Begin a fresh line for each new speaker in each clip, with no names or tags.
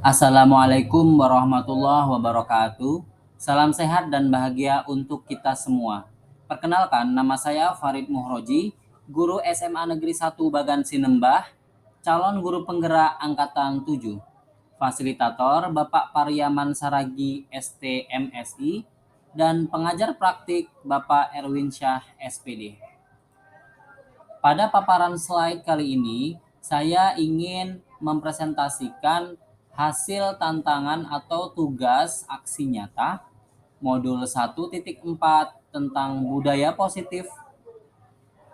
Assalamualaikum warahmatullahi wabarakatuh. Salam sehat dan bahagia untuk kita semua. Perkenalkan, nama saya Farid Muhroji, guru SMA Negeri 1 Bagan Sinembah, calon guru penggerak angkatan 7. Fasilitator Bapak Pariaman Saragi ST MSI dan pengajar praktik Bapak Erwin Syah SPD. Pada paparan slide kali ini, saya ingin mempresentasikan hasil tantangan atau tugas aksi nyata modul 1.4 tentang budaya positif.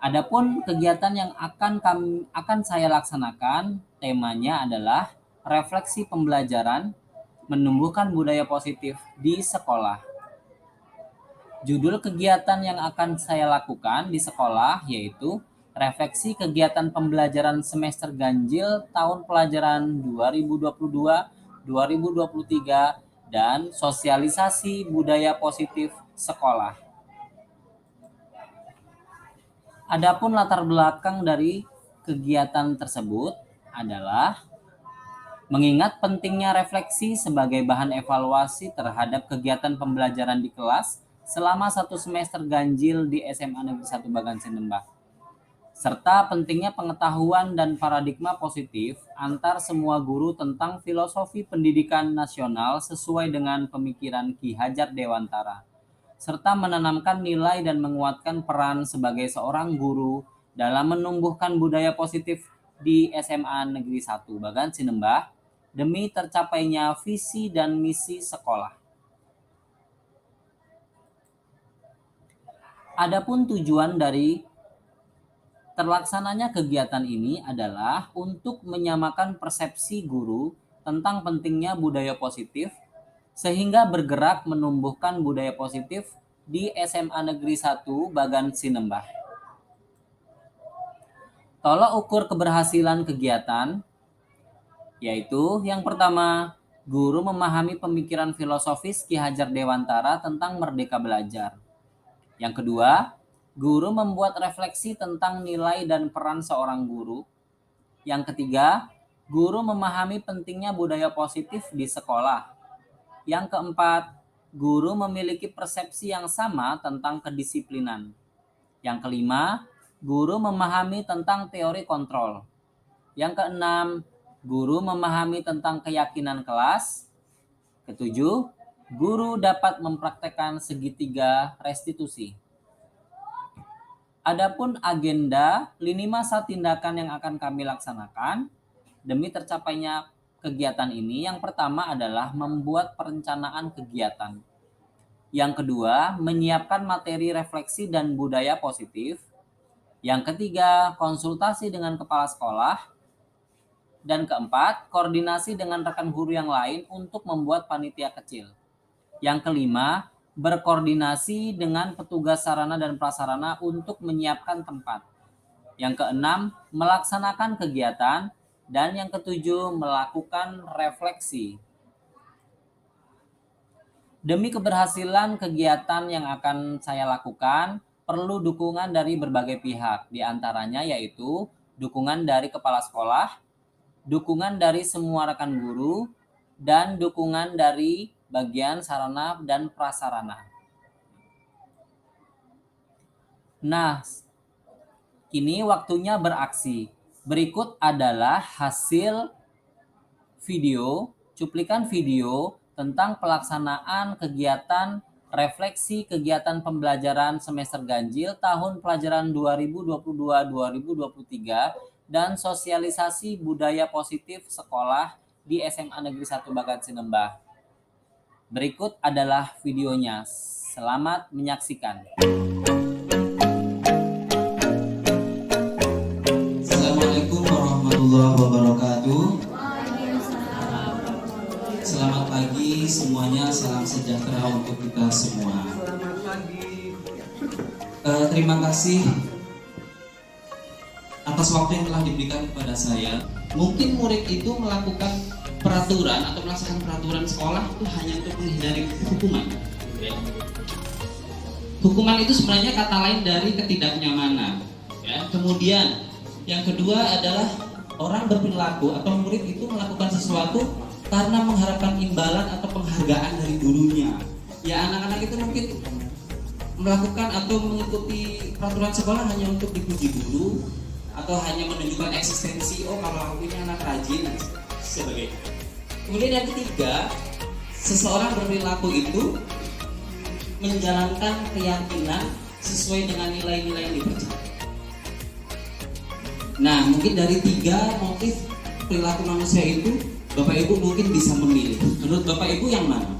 Adapun kegiatan yang akan saya laksanakan, temanya adalah refleksi pembelajaran menumbuhkan budaya positif di sekolah. Judul kegiatan yang akan saya lakukan di sekolah yaitu refleksi kegiatan pembelajaran semester ganjil tahun pelajaran 2022-2023 dan sosialisasi budaya positif sekolah. Adapun latar belakang dari kegiatan tersebut adalah mengingat pentingnya refleksi sebagai bahan evaluasi terhadap kegiatan pembelajaran di kelas selama 1 semester ganjil di SMA Negeri 1 Bagan Sinembah, serta pentingnya pengetahuan dan paradigma positif antar semua guru tentang filosofi pendidikan nasional sesuai dengan pemikiran Ki Hajar Dewantara, serta menanamkan nilai dan menguatkan peran sebagai seorang guru dalam menumbuhkan budaya positif di SMA Negeri 1 Bagan Sinembah demi tercapainya visi dan misi sekolah. Adapun tujuan dari terlaksananya kegiatan ini adalah untuk menyamakan persepsi guru tentang pentingnya budaya positif sehingga bergerak menumbuhkan budaya positif di SMA Negeri 1 Bagan Sinembah. Tolak ukur keberhasilan kegiatan yaitu yang pertama, guru memahami pemikiran filosofis Ki Hajar Dewantara tentang merdeka belajar. Yang kedua, guru membuat refleksi tentang nilai dan peran seorang guru. Yang ketiga, guru memahami pentingnya budaya positif di sekolah. Yang keempat, guru memiliki persepsi yang sama tentang kedisiplinan. Yang kelima, guru memahami tentang teori kontrol. Yang keenam, guru memahami tentang keyakinan kelas. Ketujuh, guru dapat mempraktekkan segitiga restitusi. Adapun agenda lini masa tindakan yang akan kami laksanakan demi tercapainya kegiatan ini, yang pertama adalah membuat perencanaan kegiatan. Yang kedua, menyiapkan materi refleksi dan budaya positif. Yang ketiga, konsultasi dengan kepala sekolah. Dan keempat, koordinasi dengan rekan guru yang lain untuk membuat panitia kecil. Yang kelima, berkoordinasi dengan petugas sarana dan prasarana untuk menyiapkan tempat. Yang keenam, melaksanakan kegiatan. Dan yang ketujuh, melakukan refleksi. Demi keberhasilan kegiatan yang akan saya lakukan, perlu dukungan dari berbagai pihak, di antaranya yaitu dukungan dari kepala sekolah, dukungan dari semua rekan guru, dan dukungan dari bagian sarana dan prasarana. Nah, kini waktunya beraksi. Berikut adalah hasil video, cuplikan video tentang pelaksanaan kegiatan refleksi kegiatan pembelajaran semester ganjil tahun pelajaran 2022-2023 dan sosialisasi budaya positif sekolah di SMA Negeri 1 Bagan Sinembah. Berikut adalah videonya. Selamat menyaksikan.
Assalamualaikum warahmatullahi wabarakatuh. Selamat pagi semuanya, salam sejahtera untuk kita semua.
Selamat pagi.
Terima kasih atas waktu yang telah diberikan kepada saya. Mungkin murid itu melakukan peraturan atau melaksanakan peraturan sekolah itu hanya untuk menghindari hukuman. Hukuman itu sebenarnya kata lain dari ketidaknyamanan. Ya. Kemudian yang kedua adalah orang berperilaku atau murid itu melakukan sesuatu karena mengharapkan imbalan atau penghargaan dari gurunya. Ya anak-anak itu mungkin melakukan atau mengikuti peraturan sekolah hanya untuk dipuji guru atau hanya menunjukkan eksistensi, oh kalau aku ini anak rajin dan sebagainya. Kemudian yang ketiga, seseorang berperilaku itu menjalankan keyakinan sesuai dengan nilai-nilai yang dipercaya. Nah, mungkin dari 3 motif perilaku manusia itu, Bapak Ibu mungkin bisa memilih. Menurut Bapak Ibu yang mana?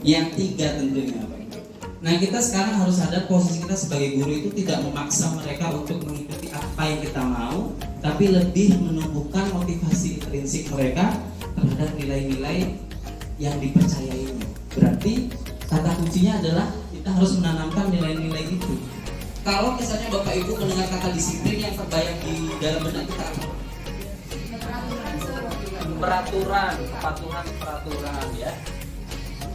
Yang 3 tentunya, Bapak Ibu. Nah, kita sekarang harus sadar posisi kita sebagai guru itu tidak memaksa mereka untuk mengikuti apa yang kita mau, tapi lebih menumbuhkan motivasi intrinsik mereka terhadap nilai-nilai yang dipercayainya. Berarti kata kuncinya adalah kita harus menanamkan nilai-nilai itu. Kalau misalnya Bapak Ibu mendengar kata disiplin, yang terbayang di dalam benak kita apa? Peraturan ya.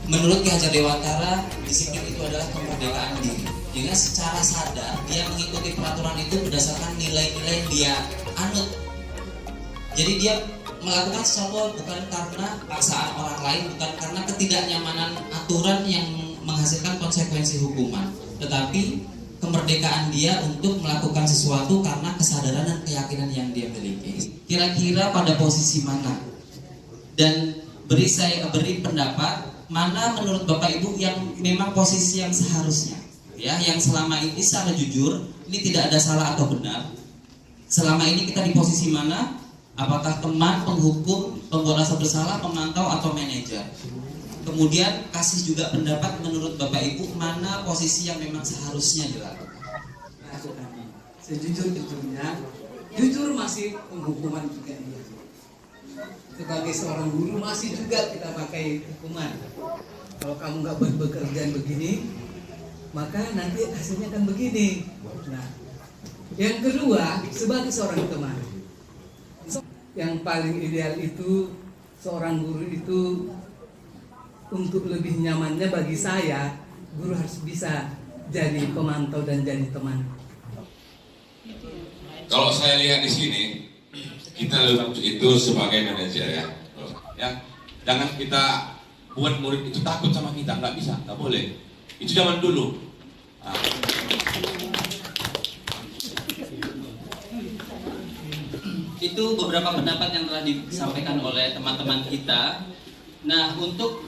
Menurut Ki Hajar Dewantara, disiplin itu adalah kemerdekaan diri. Dengan secara sadar dia mengikuti peraturan itu berdasarkan nilai-nilai yang dia anut. Jadi dia melakukan sesuatu bukan karena paksaan orang lain, bukan karena ketidaknyamanan aturan yang menghasilkan konsekuensi hukuman, tetapi kemerdekaan dia untuk melakukan sesuatu karena kesadaran dan keyakinan yang dia miliki. Kira-kira pada posisi mana? Dan beri pendapat mana menurut Bapak Ibu yang memang posisi yang seharusnya, ya, yang selama ini secara jujur ini tidak ada salah atau benar. Selama ini kita di posisi mana? Apakah teman, penghukum, pembuat rasa bersalah, pemantau, atau manajer? Kemudian kasih juga pendapat menurut Bapak Ibu mana posisi yang memang seharusnya dilakukan.
Sejujur-jujurnya, jujur masih penghukuman juga dia. Sebagai seorang guru masih juga kita pakai hukuman. Kalau kamu nggak bekerjaan begini, maka nanti hasilnya akan begini. Nah, yang kedua sebagai seorang teman, yang paling ideal itu seorang guru itu untuk lebih nyamannya bagi saya, guru harus bisa jadi pemantau dan jadi teman.
Kalau saya lihat di sini, kita itu sebagai manajer ya, jangan kita buat murid itu takut sama kita, nggak bisa, nggak boleh. Itu zaman dulu. Nah.
Itu beberapa pendapat yang telah disampaikan oleh teman-teman kita. Nah, untuk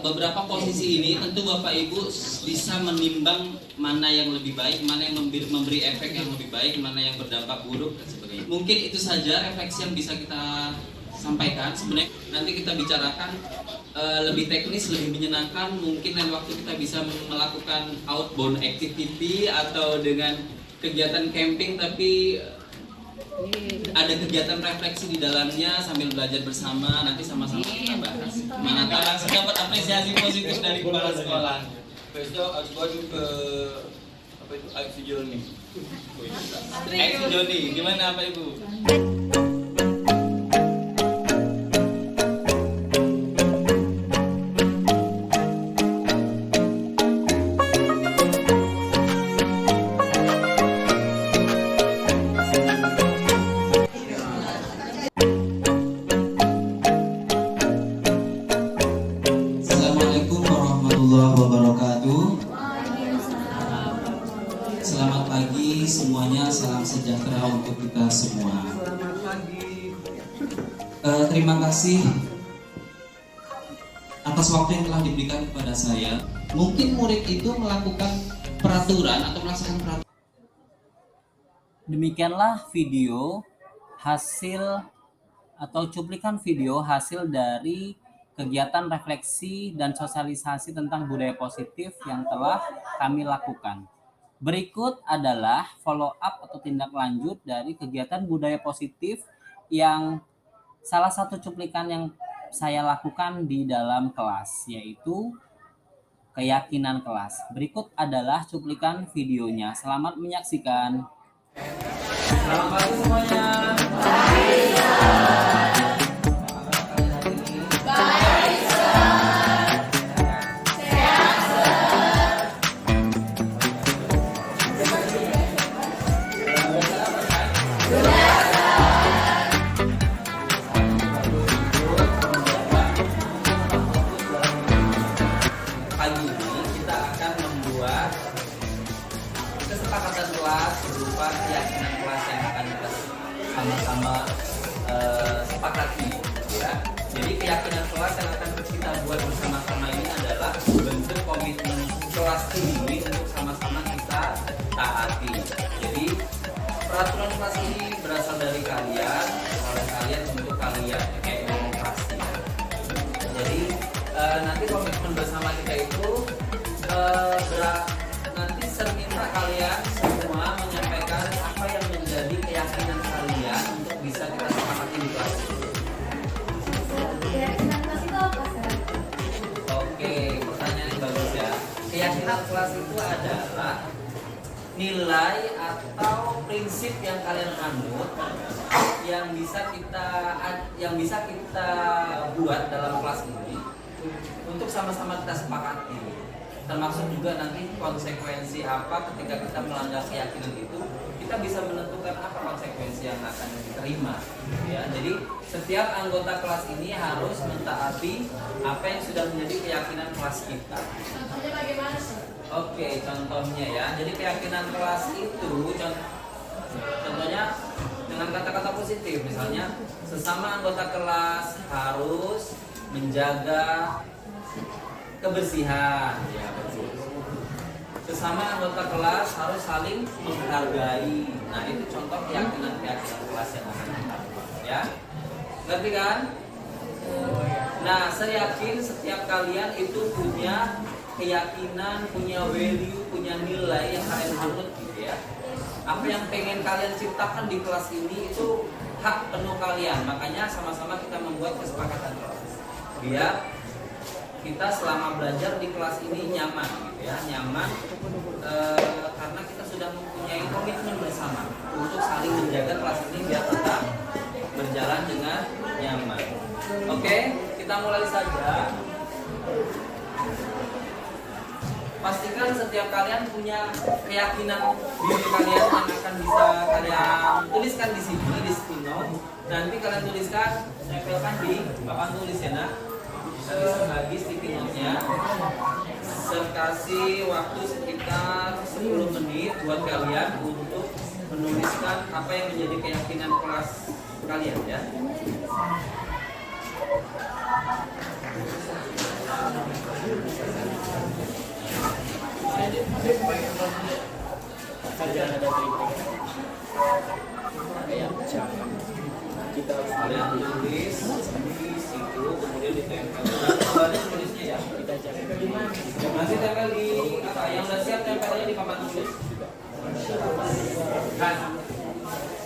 beberapa posisi ini tentu Bapak Ibu bisa menimbang mana yang lebih baik, mana yang memberi efek yang lebih baik, mana yang berdampak buruk dan sebagainya. Mungkin itu saja refleksi yang bisa kita sampaikan. Sebenarnya nanti kita bicarakan lebih teknis, lebih menyenangkan. Mungkin lain waktu kita bisa melakukan outbound activity atau dengan kegiatan camping, tapi ada kegiatan refleksi di dalamnya sambil belajar bersama, nanti sama-sama kita bahas. Mana tahu langsung dapat apresiasi positif dari kepala sekolah. Besok harus baju ke apa itu Aksi Joni. Aksi Joni, gimana Pak Ibu?
Assalamualaikum warahmatullahi wabarakatuh. Selamat pagi semuanya, salam sejahtera untuk kita semua.
Selamat pagi.
Terima kasih atas waktu yang telah diberikan kepada saya. Mungkin murid itu melakukan peraturan atau melaksanakan peraturan.
Demikianlah video hasil atau cuplikan video hasil dari kegiatan refleksi dan sosialisasi tentang budaya positif yang telah kami lakukan. Berikut adalah follow up atau tindak lanjut dari kegiatan budaya positif yang salah satu cuplikan yang saya lakukan di dalam kelas, yaitu keyakinan kelas. Berikut adalah cuplikan videonya. Selamat menyaksikan. Selamat pagi semuanya. peraturan kelas ini berasal dari kalian, oleh kalian untuk kalian, kayak demokrasi. Jadi nanti komitmen bersama kita itu nanti minta kalian semua menyampaikan apa yang menjadi keyakinan kalian untuk bisa kita sepakati di kelas ini.
Keyakinan kelas itu apa, Sir?
Oke, pertanyaan yang bagus ya. Keyakinan kelas itu adalah nilai atau prinsip yang kalian anut yang bisa kita buat dalam kelas ini untuk sama-sama kita sepakati. Termasuk juga nanti konsekuensi apa ketika kita melanggar keyakinan itu, kita bisa menentukan apa konsekuensi yang akan diterima. Ya, jadi setiap anggota kelas ini harus mentaati apa yang sudah menjadi keyakinan kelas kita.
Contohnya bagaimana, Sir?
Oke, contohnya ya. Jadi keyakinan kelas itu contohnya dengan kata-kata positif, misalnya sesama anggota kelas harus menjaga kebersihan, ya betul. Sesama anggota kelas harus saling menghargai. Nah, itu contoh keyakinan kelas yang akan kita buat, ya. Ngerti kan? Nah, saya yakin setiap kalian itu punya keyakinan, punya value, punya nilai yang kalian anut gitu ya. Apa yang pengen kalian ciptakan di kelas ini itu hak penuh kalian. Makanya sama-sama kita membuat kesepakatan kelas. Biar kita selama belajar di kelas ini nyaman gitu ya, nyaman karena kita sudah mempunyai komitmen bersama untuk saling menjaga kelas ini biar tetap berjalan dengan nyaman. Oke, kita mulai saja. Pastikan setiap kalian punya keyakinan diri kalian yang akan bisa kalian tuliskan di sini di spino. Nanti kalian tuliskan, tempelkan di papan tulis ya nak. Bagi sticky note-nya. Kasih waktu sekitar 10 menit buat kalian untuk menuliskan apa yang menjadi keyakinan kelas kalian ya. Kalian tulis di situ, kemudian ditempel. Kembali tulisnya ya. Nanti tempel di apa? Yang udah siap tempel aja di papan tulis. Kan?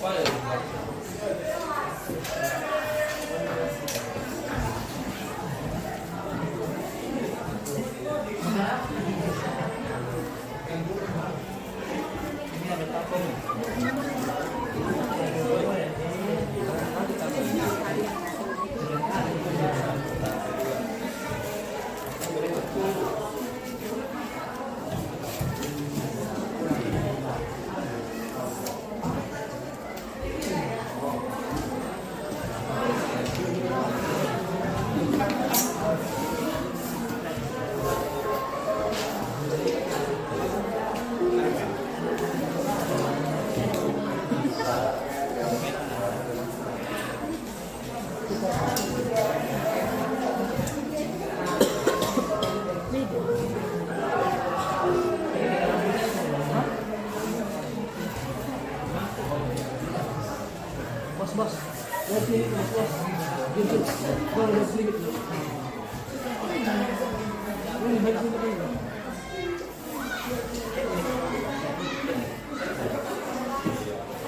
Boleh.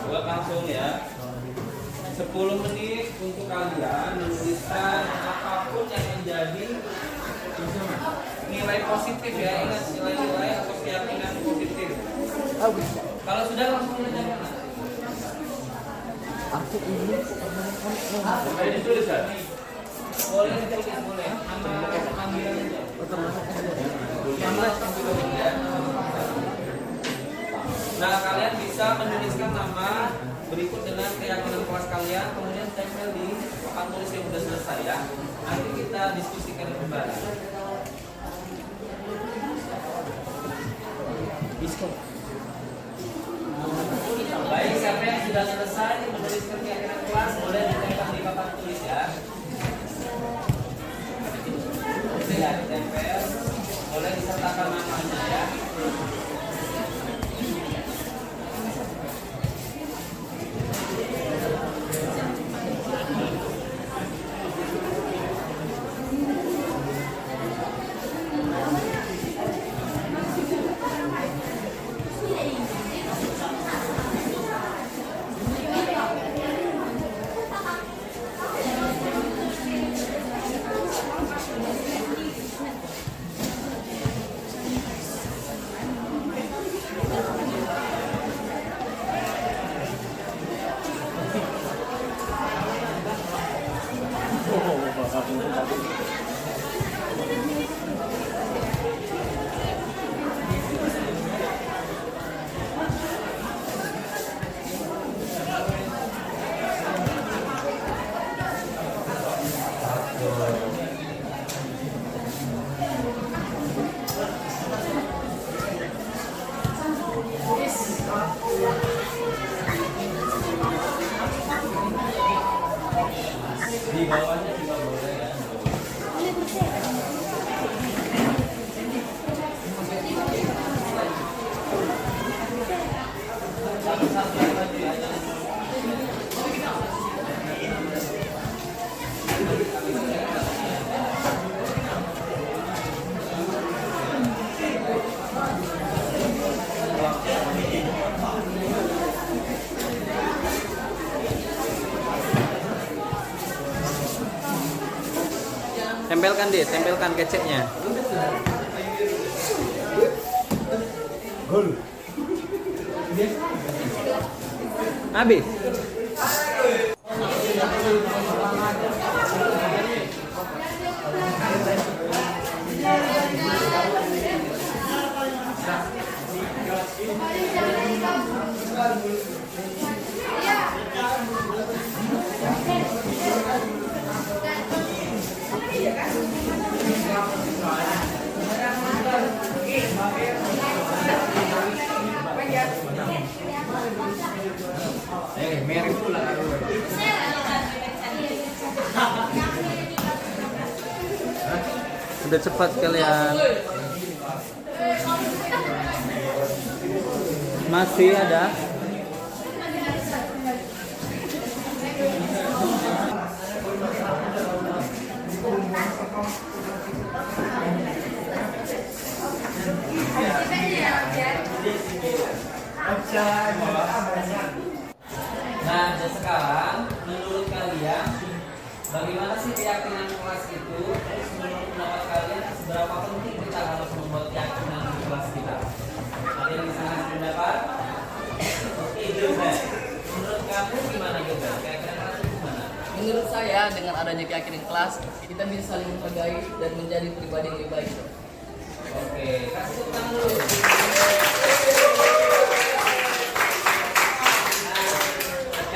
Buat langsung ya. 10 menit untuk kalian menuliskan apapun yang menjadi nilai positif ya. Ingat nilai-nilai atau keyakinan positif. Kalau sudah langsung aja. Boleh ditulis kan? Boleh ditulis, boleh. Nama panggilan aja. Nama panggilan ya. Nah, kalian bisa menuliskan nama berikut dengan keyakinan kelas kalian, kemudian tempel di papan tulis yang sudah selesai ya. Nanti kita diskusikan kembali. Baik, siapa yang sudah selesai menuliskan keyakinan kelas boleh ditempel di papan tulis ya. Ya, ditempel. Boleh disertakan namanya ya. Di bawahnya juga boleh ya. Tempelkan deh, tempelkan keceknya. Habis. Udah cepat kalian. Masih ada. Nah, dan sekarang menurut kalian bagaimana sih keyakinan kelas itu? Terus menurut pendapat kalian seberapa penting kita harus membuat keyakinan di kelas kita? Ada yang bisa ngasih pendapat? Oke, Gilbert. Menurut kamu gimana Gilbert? Keyakinan kelas itu gimana?
Menurut saya, dengan adanya keyakinan kelas, kita bisa saling menghargai dan menjadi pribadi yang lebih baik.
Oke, kasih tepuk tangan dulu.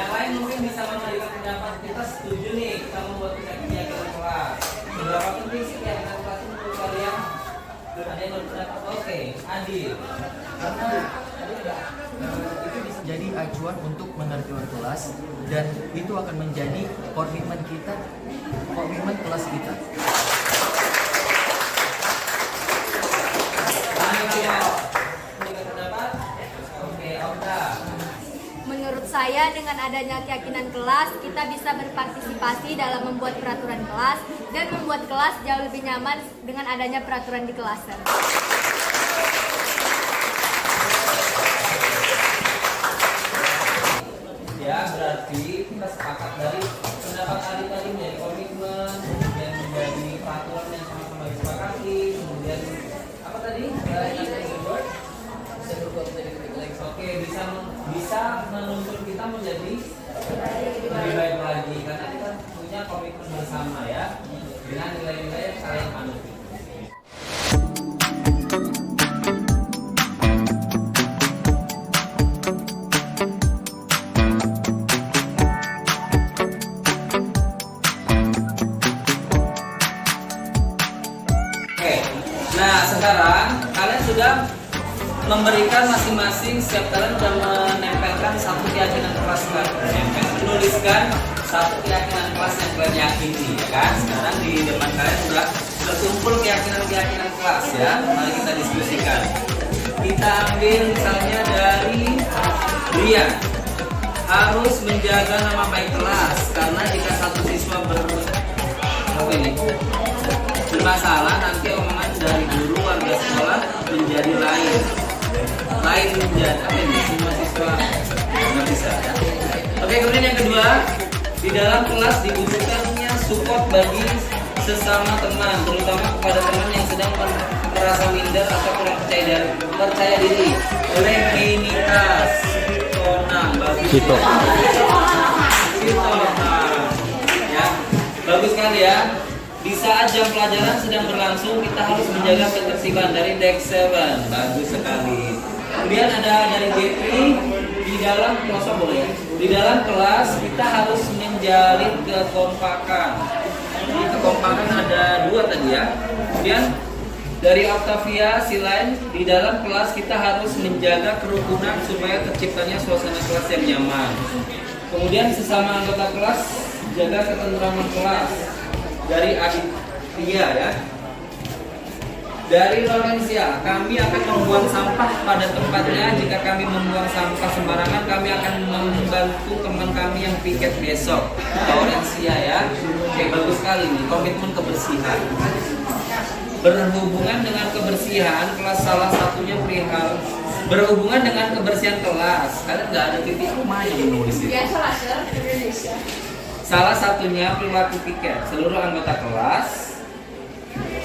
Yang lain mungkin bisa memberikan pendapat. Kita setuju nih, kita membuat keyakinan kelas. Seberapa penting sih keyakinan kelas itu menurut kalian? Ada yang berpendapat? Oke, Adil.
Karena itu bisa jadi acuan untuk menertibkan kelas, dan itu akan menjadi komitmen kita, komitmen kelas kita.
Menurut saya, dengan adanya keyakinan kelas, kita bisa berpartisipasi dalam membuat peraturan kelas dan membuat kelas jauh lebih nyaman dengan adanya peraturan di kelas.
Ya, berarti kita sepakat dari pendapat Adi tadi menjadi komitmen, kemudian menjadi peraturan yang sama-sama disepakati, kemudian apa tadi?
Bisa berbuat menjadi lebih baik.
Oke, bisa menuntut kita menjadi lebih baik lagi karena kita punya komitmen bersama ya dengan nilai-nilai yang saling anut. Oke, nah sekarang kalian sudah memberikan masing-masing, setiap kalian sudah menempelkan satu keyakinan kelas, menuliskan satu keyakinan kelas yang kalian yakini, ya kan? Sekarang di depan kalian sudah terkumpul keyakinan-keyakinan kelas ya. Mari kita diskusikan. Kita ambil misalnya dari Brian, harus menjaga nama baik kelas karena jika satu siswa bermasalah, nanti omongan dari guru warga sekolah menjadi lain menjadi apa ini, semua siswa nggak bisa ya. Oke, kemudian yang kedua, di dalam kelas dibutuhkannya support bagi sesama teman, terutama kepada teman yang sedang merasa minder atau kurang percaya diri. Rutinitas, tonang, bagus ya, bagus kan ya. Di saat jam pelajaran sedang berlangsung, kita harus menjaga ketertiban dari Dex 7. Bagus sekali. Kemudian ada dari Getri, di dalam kelas boleh. Di dalam kelas kita harus menjalin kekompakan. Di kekompakan ada 2 tadi ya. Kemudian dari Octavia Silain, di dalam kelas kita harus menjaga kerukunan supaya terciptanya suasana kelas yang nyaman. Kemudian sesama anggota kelas jaga ketentraman kelas. Dari Aditya ya. Dari Lorencia, kami akan membuang sampah pada tempatnya. Jika kami membuang sampah sembarangan, kami akan membantu teman kami yang piket besok. Lorencia ya. Oke, bagus sekali nih, komitmen kebersihan. Berhubungan dengan kebersihan kelas, salah satunya perihal berhubungan dengan kebersihan kelas. Kalian nggak ada titik rumah yang nulis itu. Salah satunya perilaku piket. Seluruh anggota kelas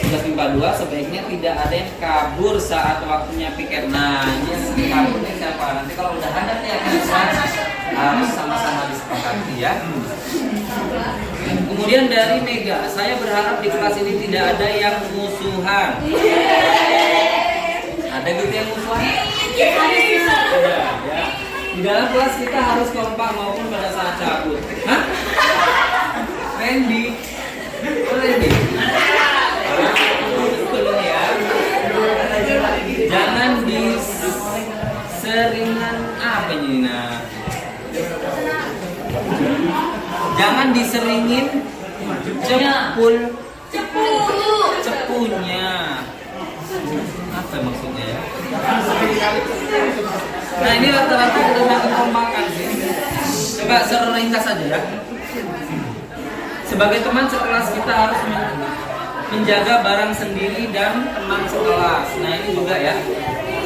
tugas MIPA 2 sebaiknya tidak ada yang kabur saat waktunya piket. Nah, ini kaburnya siapa? Nanti kalau udah ada ya harus sama-sama disepakati ya. Kemudian dari Mega, saya berharap di kelas ini tidak ada yang musuhan. Ada gitu yang musuhan? Ada ya. Di dalam kelas kita harus kompak maupun pada saat cabut. Hah? Randy? Oh, Randy? Betul ya. Jangan diseringan apa ini nah. Jangan diseringin cepunya. Apa maksudnya ya? Nah ini rata-rata udah kekompakan sih. Coba secara ringkas saja ya. Sebagai teman sekelas kita harus menjaga barang sendiri dan teman sekelas. Nah ini juga ya,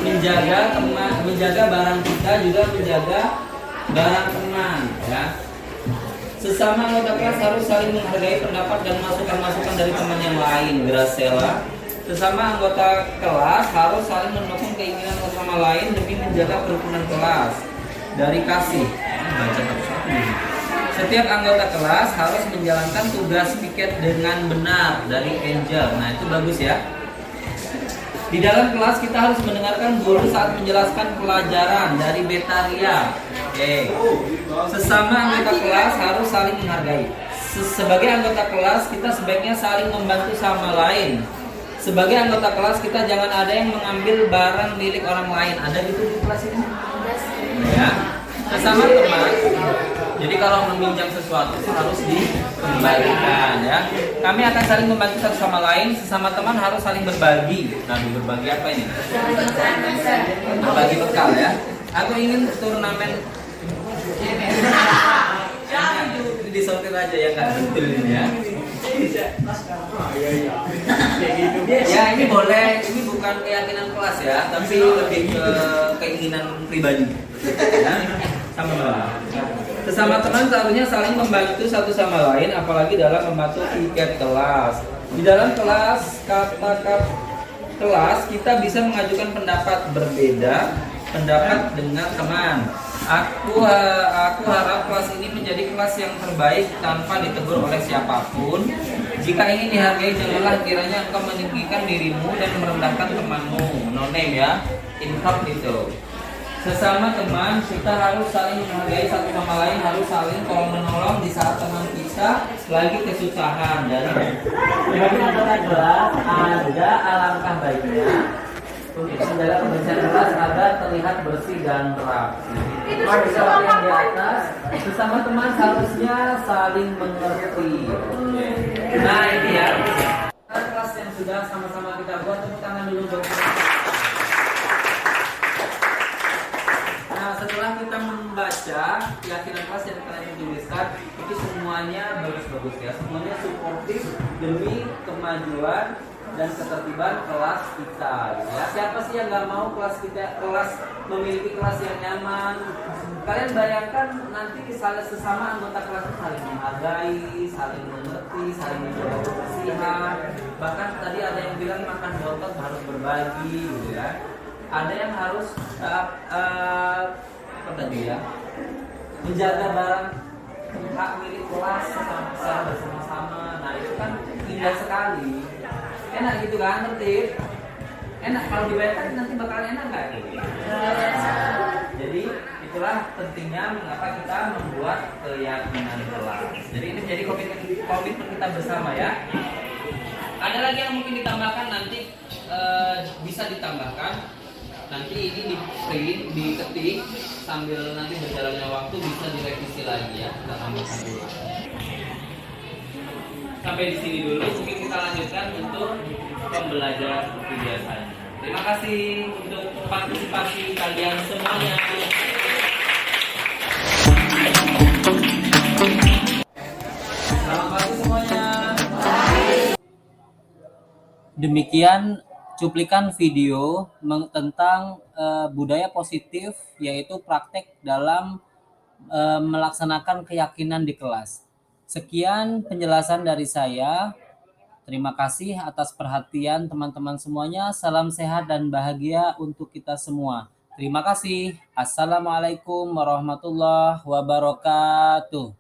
menjaga barang kita juga menjaga barang teman ya. Sesama anggota kelas harus saling menghargai pendapat dan masukan-masukan dari teman yang lain. Graciela. Sesama anggota kelas harus saling mendukung keinginan sesama lain demi menjaga kerukunan kelas. Dari Kasih. Baca satu-satu. Setiap anggota kelas harus menjalankan tugas piket dengan benar. Dari Angel. Nah itu bagus ya. Di dalam kelas kita harus mendengarkan guru saat menjelaskan pelajaran. Dari Betaria. Oke. Sesama anggota kelas harus saling menghargai. Sebagai anggota kelas kita sebaiknya saling membantu sama lain. Sebagai anggota kelas kita jangan ada yang mengambil barang milik orang lain. Ada gitu di kelas ini? Ya. Sesama teman. Jadi kalau meminjam sesuatu harus dikembalikan ya. Kami akan saling membantu satu sama lain. Sesama teman harus saling berbagi. Nah, berbagi apa ini? Berbagi bekal ya. Aku ingin turnamen disortir aja ya kan, betul ini ya. Ya ini boleh, ini bukan keyakinan kelas ya, tapi lebih ke keinginan pribadi. Ya, sama. Sesama teman seharusnya saling membantu satu sama lain, apalagi dalam membantu piket kelas. Di dalam kelas, kelas kita bisa mengajukan pendapat berbeda, pendapat dengan teman. Aku harap kelas ini menjadi kelas yang terbaik tanpa ditegur oleh siapapun. Jika ingin dihargai, janganlah kiranya engkau meninggikan dirimu dan merendahkan temanmu. No name ya, incognito. Sesama teman kita harus saling menghargai satu sama lain, harus saling tolong menolong di saat teman kita lagi kesusahan. Dari anggota kelas ada alangkah baiknya untuk menjaga kebersihan kelas agar terlihat bersih dan rapi. Seperti yang di atas, sesama teman harusnya saling mengerti. Nah ini ya, kelas yang sudah sama-sama kita buat, tepuk tangan dulu buat kita. Nah setelah kita membaca keyakinan kelas yang kalian tuliskan, itu semuanya bagus-bagus ya, semuanya suportif demi kemajuan dan ketertiban kelas kita ya. Siapa sih yang nggak mau kelas memiliki kelas yang nyaman? Kalian bayangkan nanti sesama anggota kelas itu saling menghargai, saling mengerti, saling menjaga kebersihan. Bahkan tadi ada yang bilang makan botot harus berbagi gitu ya. Ada yang harus apa tadi ya, menjaga barang hak milik kelas secara bersama-sama. Nah itu kan indah sekali. Enak gitu kan, tertib. Enak kalau dibayarkan nanti bakal enak nggak? Jadi itulah pentingnya mengapa kita membuat keyakinan kelas. Jadi ini menjadi komitmen kita bersama ya. Ada lagi yang mungkin ditambahkan nanti, bisa ditambahkan. Nanti ini di print, diketik sambil nanti berjalannya waktu bisa direvisi lagi ya. Kita tambahkan dulu. sampai di sini dulu. Mungkin kita lanjutkan untuk pembelajaran seperti biasanya. Terima kasih untuk partisipasi kalian semuanya. Selamat pagi semuanya. Demikian cuplikan video tentang budaya positif, yaitu praktek dalam melaksanakan keyakinan di kelas. Sekian penjelasan dari saya. Terima kasih atas perhatian teman-teman semuanya. Salam sehat dan bahagia untuk kita semua. Terima kasih. Assalamualaikum warahmatullahi wabarakatuh.